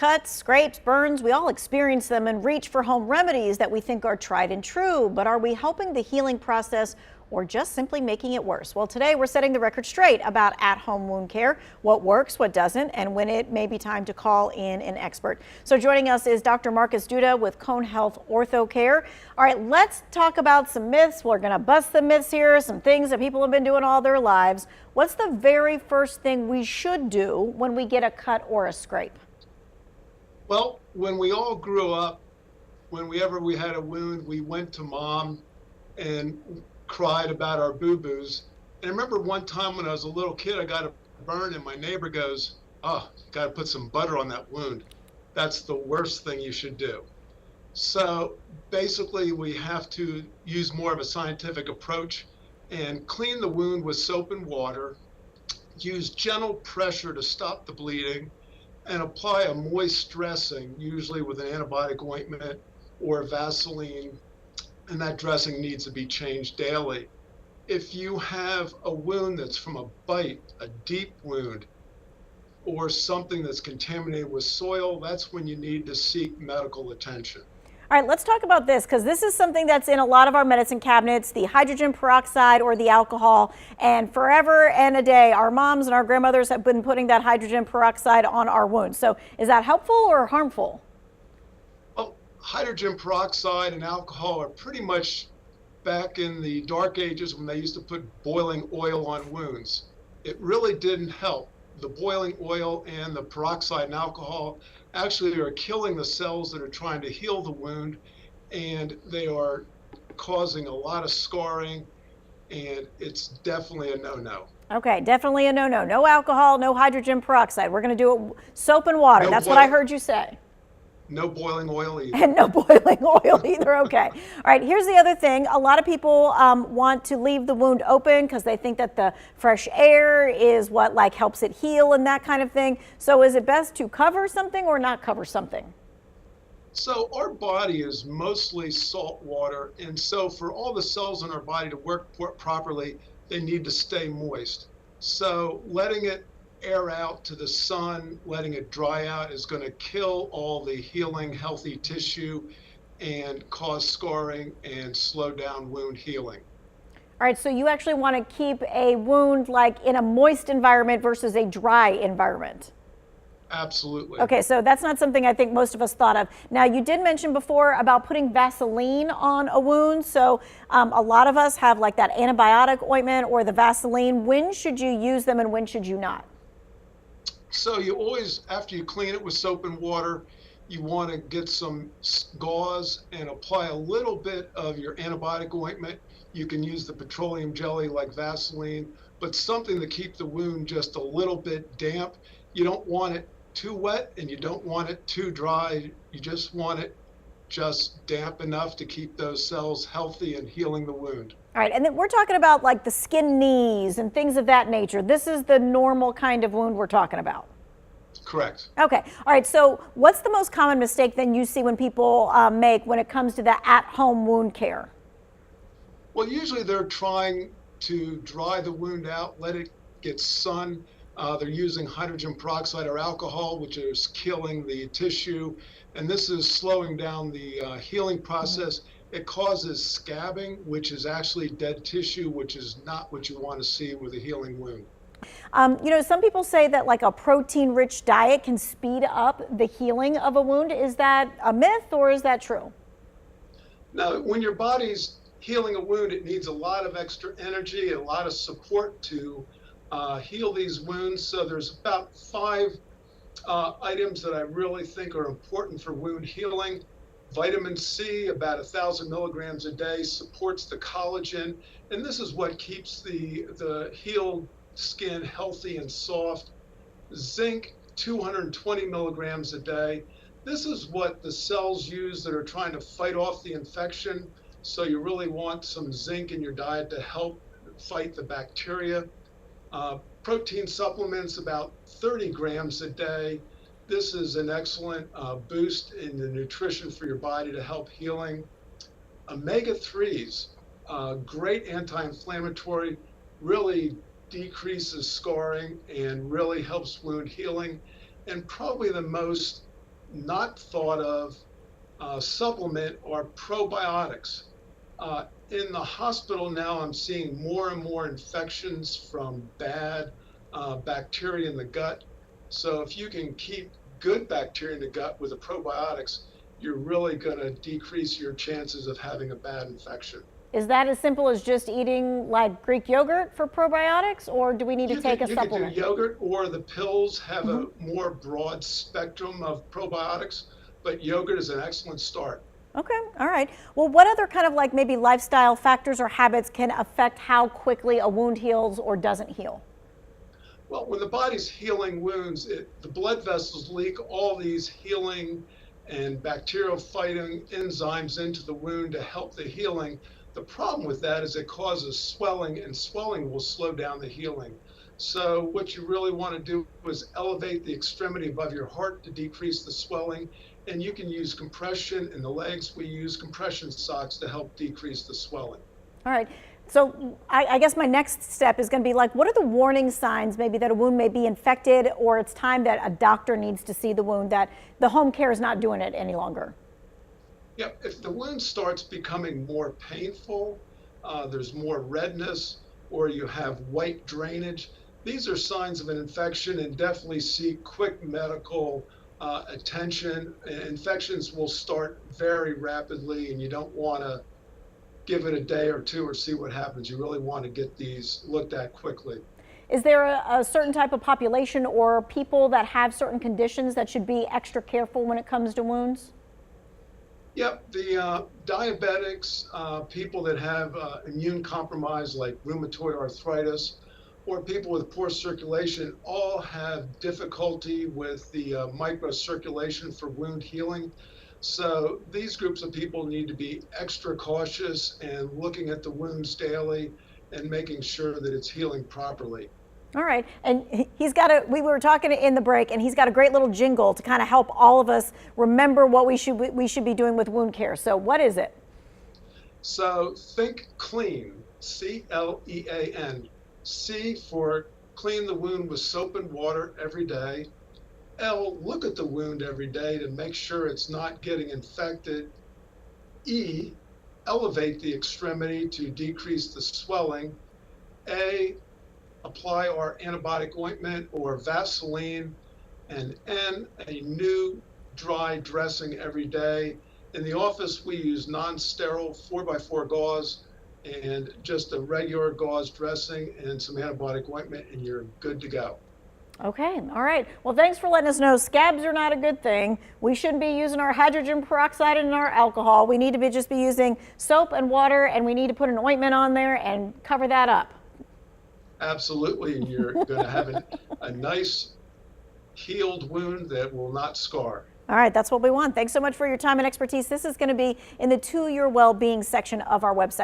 cuts, scrapes, burns, we all experience them and reach for home remedies that we think are tried and true. But are we helping the healing process or just simply making it worse? Well, today we're setting the record straight about at-home wound care, what works, what doesn't, and when it may be time to call in an expert. So joining us is Dr. Marcus Duda with Cone Health OrthoCare. All right, let's talk about some myths. We're going to bust the myths here, some things that people have been doing all their lives. What's the very first thing we should do when we get a cut or a scrape? Well, when we all grew up, whenever we had a wound, we went to mom and cried about our boo-boos. And I remember one time when I was a little kid, I got a burn and my neighbor goes, "Oh, you got to put some butter on that wound. That's the worst thing you should do." So basically we have to use more of a scientific approach and clean the wound with soap and water, use gentle pressure to stop the bleeding, and apply a moist dressing, usually with an antibiotic ointment or Vaseline, and that dressing needs to be changed daily. If you have a wound that's from a bite, a deep wound, or something that's contaminated with soil, that's when you need to seek medical attention. All right, let's talk about this, because this is something that's in a lot of our medicine cabinets, the hydrogen peroxide or the alcohol. And forever and a day, our moms and our grandmothers have been putting that hydrogen peroxide on our wounds. So is that helpful or harmful? Well, hydrogen peroxide and alcohol are pretty much back in the dark ages when they used to put boiling oil on wounds. It really didn't help. The boiling oil and the peroxide and alcohol actually are killing the cells that are trying to heal the wound, and they are causing a lot of scarring, and it's definitely a no-no. Okay, definitely a no-no. No alcohol, no hydrogen peroxide. We're going to do it soap and water. That's what I heard you say. No boiling oil either. And no boiling oil either. Okay. All right. Here's the other thing. A lot of people want to leave the wound open because they think that the fresh air is what helps it heal and that kind of thing. So is it best to cover something or not cover something? So our body is mostly salt water. And so for all the cells in our body to work properly, they need to stay moist. So letting it air out to the sun, letting it dry out is going to kill all the healing, healthy tissue and cause scarring and slow down wound healing. All right, so you actually want to keep a wound in a moist environment versus a dry environment. Absolutely. Okay, so that's not something I think most of us thought of. Now, you did mention before about putting Vaseline on a wound. So a lot of us have that antibiotic ointment or the Vaseline. When should you use them and when should you not? So you always, after you clean it with soap and water, you want to get some gauze and apply a little bit of your antibiotic ointment. You can use the petroleum jelly like Vaseline, but something to keep the wound just a little bit damp. You don't want it too wet and you don't want it too dry. You just want it just damp enough to keep those cells healthy and healing the wound. All right, and then we're talking about the skin knees and things of that nature. This is the normal kind of wound we're talking about. Correct. Okay. All right. So what's the most common mistake then you see when people make when it comes to the at-home wound care? Well, usually they're trying to dry the wound out, let it get sun. They're using hydrogen peroxide or alcohol, which is killing the tissue. And this is slowing down the healing process. It causes scabbing, which is actually dead tissue, which is not what you want to see with a healing wound. Some people say that a protein-rich diet can speed up the healing of a wound. Is that a myth or is that true? No, when your body's healing a wound, it needs a lot of extra energy, a lot of support to heal these wounds. So there's about 5 items that I really think are important for wound healing. Vitamin C, about 1,000 milligrams a day, supports the collagen, and this is what keeps the healed skin healthy and soft. Zinc, 220 milligrams a day. This is what the cells use that are trying to fight off the infection. So you really want some zinc in your diet to help fight the bacteria. Protein supplements, about 30 grams a day. This is an excellent boost in the nutrition for your body to help healing. Omega-3s, great anti-inflammatory, really decreases scarring and really helps wound healing. And probably the most not thought of supplement are probiotics. In the hospital now, I'm seeing more and more infections from bad bacteria in the gut. So if you can keep good bacteria in the gut with the probiotics, you're really going to decrease your chances of having a bad infection. Is that as simple as just eating like Greek yogurt for probiotics, or do we need to take a You could do supplement? yogurt, or the pills have Hmm. a more broad spectrum of probiotics, but yogurt is an excellent start. Okay, all right. Well, what other kind of like maybe lifestyle factors or habits can affect how quickly a wound heals or doesn't heal? Well, when the body's healing wounds, the blood vessels leak all these healing and bacterial fighting enzymes into the wound to help the healing. The problem with that is it causes swelling, and swelling will slow down the healing. So what you really want to do is elevate the extremity above your heart to decrease the swelling. And you can use compression in the legs. We use compression socks to help decrease the swelling. All right. So I guess my next step is going to be like, what are the warning signs maybe that a wound may be infected, or it's time that a doctor needs to see the wound, that the home care is not doing it any longer? Yep, if the wound starts becoming more painful, there's more redness, or you have white drainage, these are signs of an infection, and definitely seek quick medical attention. Infections will start very rapidly, and you don't want to give it a day or two or see what happens. You really want to get these looked at quickly. Is there a certain type of population or people that have certain conditions that should be extra careful when it comes to wounds? Yep, the diabetics, people that have immune compromise like rheumatoid arthritis, or people with poor circulation, all have difficulty with the microcirculation for wound healing. So these groups of people need to be extra cautious and looking at the wounds daily and making sure that it's healing properly. All right. And he's got we were talking in the break, and he's got a great little jingle to kind of help all of us remember what we should be doing with wound care. So what is it? So think clean, CLEAN. C for clean the wound with soap and water every day. L, look at the wound every day to make sure it's not getting infected. E, elevate the extremity to decrease the swelling. A, apply our antibiotic ointment or Vaseline. And N, a new dry dressing every day. In the office, we use non-sterile 4x4 gauze and just a regular gauze dressing and some antibiotic ointment, and you're good to go. Okay, all right. Well, thanks for letting us know scabs are not a good thing. We shouldn't be using our hydrogen peroxide and our alcohol. We need to just be using soap and water, and we need to put an ointment on there and cover that up. Absolutely, and you're going to have a nice healed wound that will not scar. All right, that's what we want. Thanks so much for your time and expertise. This is going to be in the To Your Well-Being section of our website.